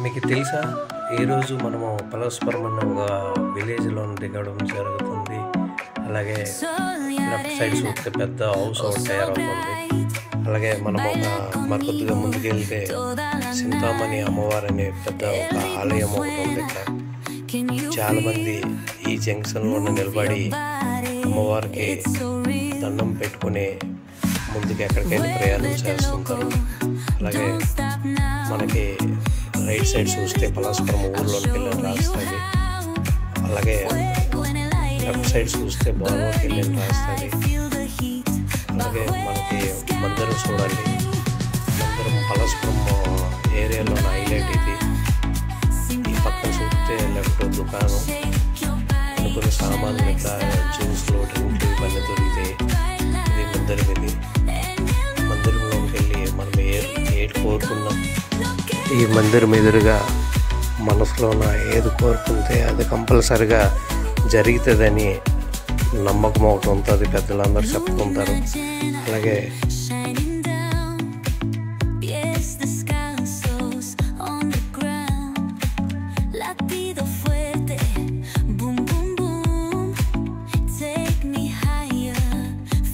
మీకు తెలుసా ఈరోజు మనము పరస్పరం అన్న ఒక విలేజ్లో దిగడం జరుగుతుంది. అలాగే లెఫ్ట్ సైడ్ చూస్తే పెద్ద హౌస్ ఒకటి తయారవుతుంది. అలాగే మనం కొద్దిగా ముందుకెళ్తే చింతామణి అమ్మవారు అనే పెద్ద ఒక ఆలయం ఒకటి ఉంది. ఇక్కడ చాలామంది ఈ జంక్షన్లో నిలబడి అమ్మవారికి దండం పెట్టుకుని ముందుకు ఎక్కడికైనా ప్రయాణం చేస్తుంటారు. అలాగే మనకి రైట్ సైడ్ చూస్తే పలాస్పురం ఊర్లోకి వెళ్ళని రాస్తుంది. అలాగే లెఫ్ట్ సైడ్ చూస్తే బోర్లోకి వెళ్ళని రాస్తుంది. అలాగే మనకి మందిరం చూడండి, మందిరం పలాస్పురం ఏరియాలో హైలైట్ ఇది. ఈ పక్కన చూస్తే లెఫ్ట్ దుకాణం, కొన్ని సామాన్లు ఇట్లా జ్యూస్లు డ్రింక్లు ఇవన్నీ దొరికితాయి. ఇది మందిరం. ఇది మందిరంలోకి వెళ్ళి మనం ఏది కోరుకున్నాం, ఈ మందిరం ఎదురుగా మనసులో ఏది కోరుకుంటే అది కంపల్సరిగా జరుగుతుందని నమ్మకం ఒకటి ఉంటుంది. పెద్దలందరూ చెప్పుకుంటారు. అలాగే the